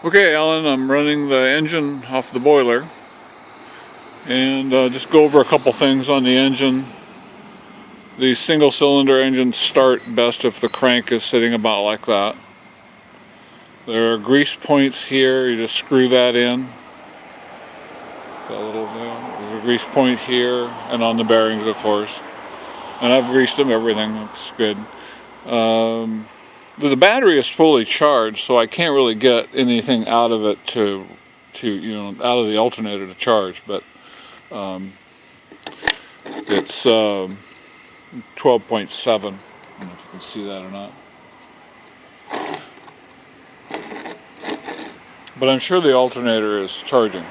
Okay, Alan, I'm running the engine off the boiler, and just go over a couple things on the engine. These single-cylinder engines start best if the crank is sitting about like that. There are grease points here. You just screw that in. There's a grease point here, and on the bearings, of course. And I've greased them. Everything looks good. The battery is fully charged, so I can't really get anything out of it to out of the alternator to charge. But it's 12.7. I don't know if you can see that or not. But I'm sure the alternator is charging.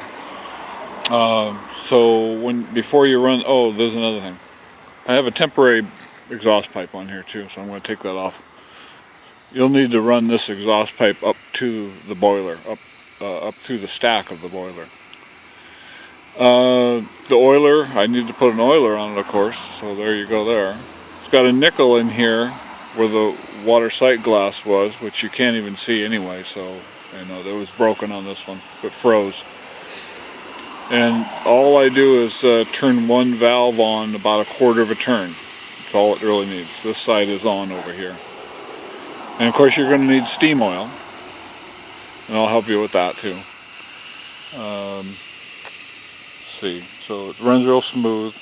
So before you run, oh, there's another thing. I have a temporary exhaust pipe on here too, so I'm going to take that off. You'll need to run this exhaust pipe up to the boiler, up to the stack of the boiler. The oiler, I need to put an oiler on it, of course, so there you go there. It's got a nickel in here where the water sight glass was, which you can't even see anyway, so I know that was broken on this one. It froze. And all I do is turn one valve on about a quarter of a turn. That's all it really needs. This side is on over here. And of course you're going to need steam oil, and I'll help you with that too. Let's see, so it runs real smooth,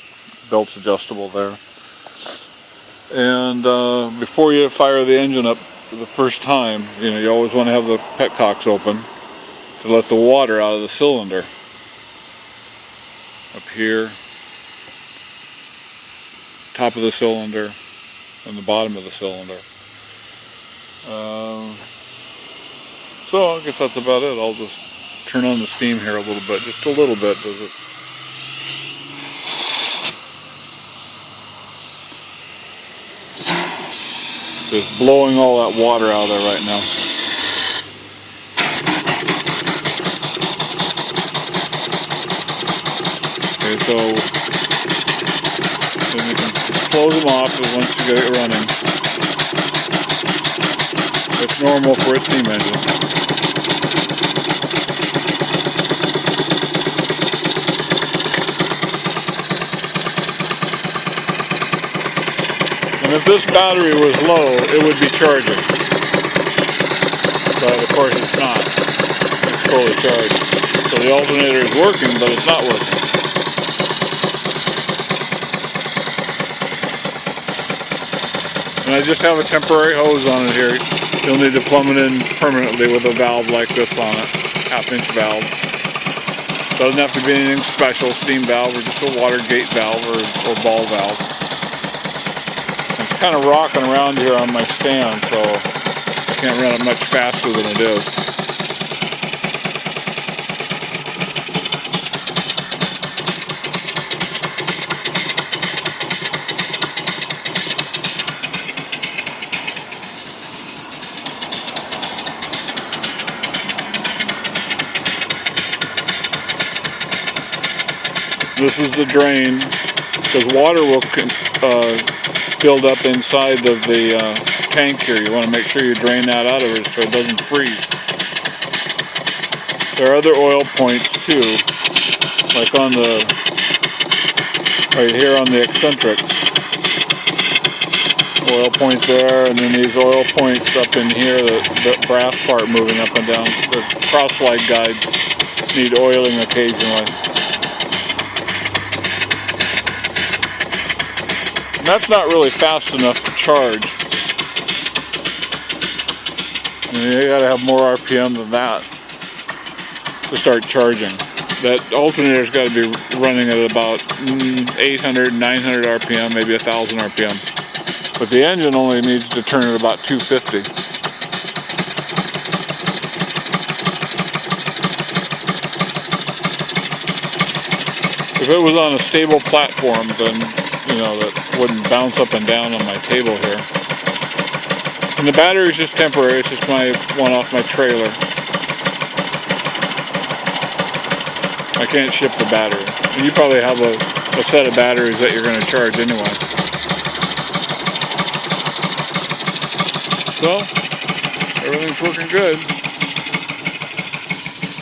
belt's adjustable there. And before you fire the engine up for the first time, you always want to have the petcocks open to let the water out of the cylinder. Up here, top of the cylinder, and the bottom of the cylinder. So I guess that's about it. I'll just turn on the steam here a little bit, just a little bit, does it? Just blowing all that water out of there right now. Okay, so then you can close them off once you get it running. It's normal for a steam engine. And if this battery was low, it would be charging. But of course it's not. It's fully charged. So the alternator is working, but it's not working. And I just have a temporary hose on it here. You'll need to plumb it in permanently with a valve like this on it, half-inch valve. Doesn't have to be anything special, steam valve or just a water gate valve or ball valve. It's kind of rocking around here on my stand, so I can't run it much faster than it is. This is the drain, because water will build up inside of the tank here. You want to make sure you drain that out of it so it doesn't freeze. There are other oil points too, like right here on the eccentric. Oil point there, and then these oil points up in here, the brass part moving up and down. The cross-slide guides need oiling occasionally. That's not really fast enough to charge. You gotta have more RPM than that to start charging. That alternator's gotta be running at about 800, 900 RPM, maybe 1,000 RPM. But the engine only needs to turn at about 250. If it was on a stable platform, then that wouldn't bounce up and down on my table here. And the battery is just temporary. It's just my one off my trailer. I can't ship the battery. And you probably have a set of batteries that you're going to charge anyway. So, everything's working good.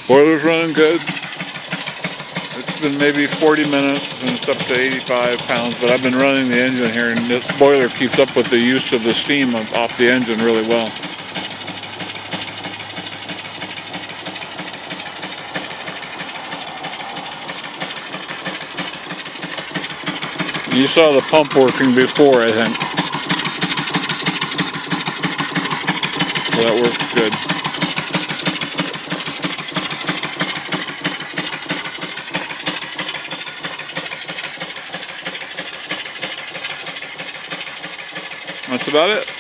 Boiler's running good. It's been maybe 40 minutes and it's up to 85 pounds, but I've been running the engine here and this boiler keeps up with the use of the steam off the engine really well. You saw the pump working before, I think. So that works good. That's about it.